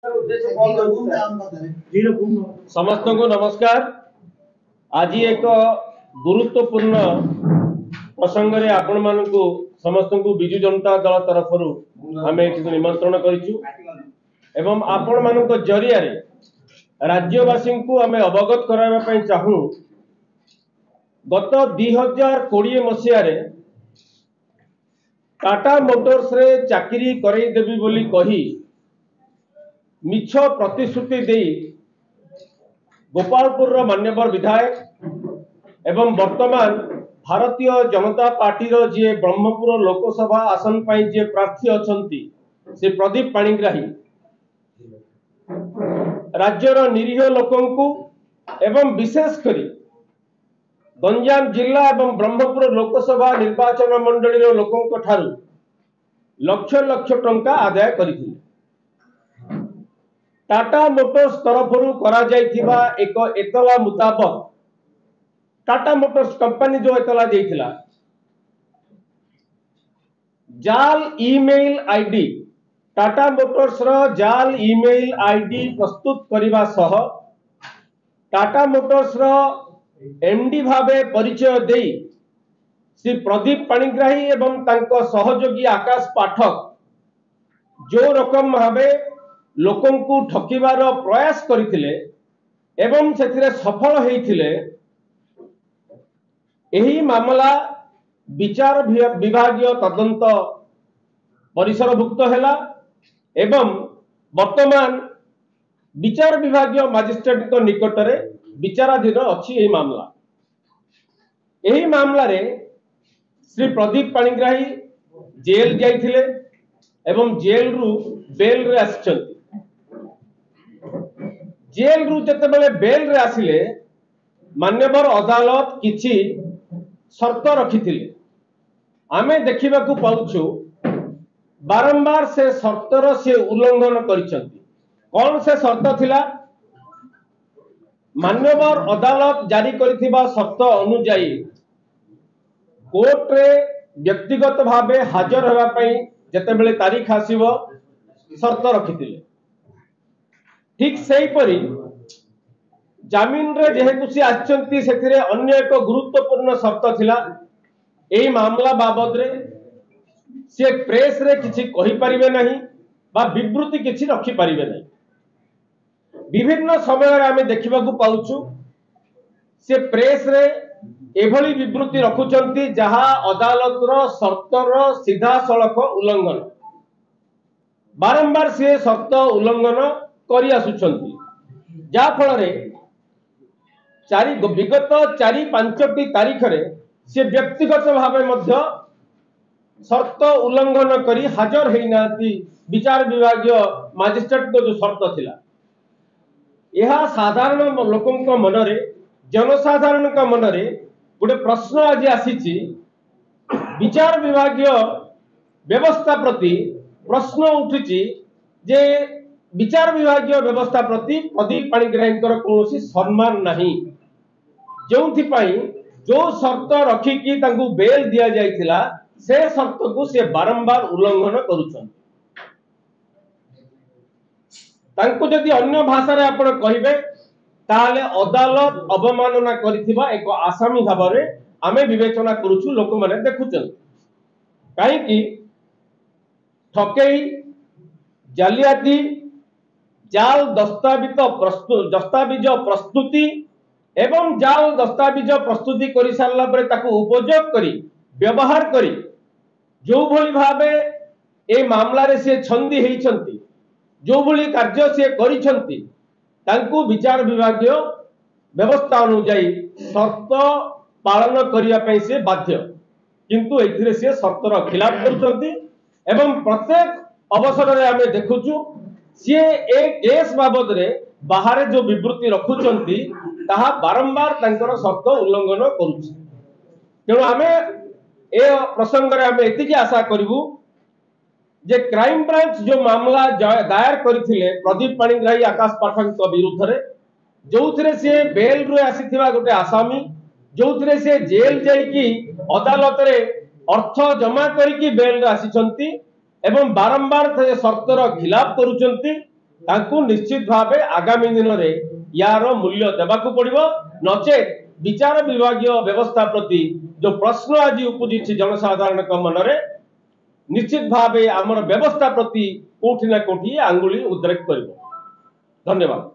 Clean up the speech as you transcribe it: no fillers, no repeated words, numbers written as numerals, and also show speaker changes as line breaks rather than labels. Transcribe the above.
समस्त को नमस्कार। आज एक गुरुत्वपूर्ण प्रसंग रे आपण मानकु समस्त को बिजु जनता दल तरफ आम निमंत्रण करिछु एवं आपण मानक जरिया रे राज्यवासी को आम अवगत कराइबा पई चाहू। गत 2020 मसीह रे टाटा मोटर्स रे चाकरी करई देबी बोली कही मिछ प्रतिश्रुति दे गोपालपुर मान्यवर विधायक एवं वर्तमान भारतीय जनता पार्टी रो जे ब्रह्मपुर लोकसभा आसन पाई जे प्रार्थी अछंती से प्रदीप पाणिग्राही राज्यर निरीह लोकंकु एवं विशेष करी गंजाम जिला एवं ब्रह्मपुर लोकसभा निर्वाचन मंडली रो लोकंक ठारू लक्ष लक्ष टंका आदाय करिथिले। टाटा मोटर्स तरफरु करा जाइथिबा एक एतला मुताबक टाटा मोटर्स कंपनी जो एतला देइथिला जाल ईमेल आईडी टाटा मोटर्स रो जाल ईमेल आईडी प्रस्तुत करिबा सह टाटा मोटर्स रो एमडी भावे परिचय देई श्री प्रदीप पाणिग्राही एवं तांको सहयोगी आकाश पाठक जो रकम भावे लोकं को ठकिबार प्रयास करथिले एवं सेथिरे सफल हेइथिले। एही मामला विचार विभागीय तदंत परिसरभुक्त हैला एवं वर्तमान विचार विभागीय मजिस्ट्रेट को निकट रे विचाराधीन अछि। एही मामला रे श्री प्रदीप पाणिग्राही जेल जाइथिले एवं जेल रु बेल रे आछंती। जेल रु जते बेले बेल रे आसिले मान्यवर अदालत किछि शर्त रखिथिले आमे देखिबा को पाउछु बारंबार से शर्तर से उल्लंघन करिसंती। कौन से शर्त थिला? मान्यवर अदालत जारी करिथिबा शर्त अनुसार कोर्ट रे व्यक्तिगत भावे हाजर होगा पई जते बेले तारीख आसीबो शर्त रखिथिले। ठीक सही परी जामीन रे जेहेतु से आछंती सेथिरे अन्य एक गुरुत्वपूर्ण शर्त थिला एही मामला बाबद रे से प्रेस रे किछि कहि परिबे नहीं बा विवृत्ति किछि रखि परिबे नहीं। विभिन्न समय रे आमे देखिबा को पाउछु से प्रेस रे एभली विवृत्ति रखुचंती जहा अदालत रो शर्त रो सीधा सड़क उल्लंघन बारंबार से शर्त उल्लंघन करि आसुचंती जा फल रे विगत 4-5 तारीख रे से व्यक्तिगत भावे मध्य शर्त उल्लंघन करी हाजर हेइनाती विचार विभागीय मजिस्ट्रेट को जो शर्त थिला यह साधारण लोकंक मनरे जनसाधारण का मनरे गोटे प्रश्न आज आसीची विचार विभागीय व्यवस्था प्रति प्रश्न उठिची जे विचार विभागीय व्यवस्था प्रति प्रदीप पाणिग्राही कौन सम्मान नहीं जोथि पई जो शर्त रखिकी तांकु बेल दिया जाइथिला से शर्त को से बारंबार उल्लंघन करूछन। तांकु यदि अन्य भाषा रे आपण कहिबे ताले अदालत अवमानना करिथिबा एक आसामी भाबरे आमे विवेचना करूछु लोक माने देखुछन। काहे कि ठकेई जालियाती जाल दस्तावेज प्रस्तुति एवं जाल दस्तावेज प्रस्तुति करि सारला परे ताकू उपयोग करी व्यवहार करी जो भली भाबे ए मामला रे से छंदी हेइछंती जो भली कार्य से करिछंती तांकू विचार विभागीय व्यवस्था अनुसार शर्त पालन करिया पई से बाध्य किंतु एथिरे से शर्तर खिलाफ करछंती एवं प्रत्येक अवसर रे आमे देखुछु से ए केस बाबद रे बाहर जो विवृत्ति रखुचंती ताहा बारंबार तांकर शर्त उल्लंघन करूछि। तेणु आमे ए प्रसंग रे आमे एतिकी आशा करिवु जे क्राइम ब्रांच जो मामला दायर करथिले प्रदीप पाणिग्राही आकाश पाठक विरुद्ध रे जोथिरे से बेल रो आसीथिबा गोटे आसामी जोथिरे से जेल जाईकी अदालत रे अर्थ जमा करिकी बेल रे आसीचंती एवं बारंबार शर्तर खिलाफ करुचंती तांकु निश्चित भावे आगामी दिन में यार मूल्य देवाक पड़ो नचेत विचार विभाग व्यवस्था प्रति जो प्रश्न आज उपजी जनसाधारण मन में निश्चित भावे आमर व्यवस्था प्रति कोठी ना कोठी आंगुली उद्रेक कर। धन्यवाद।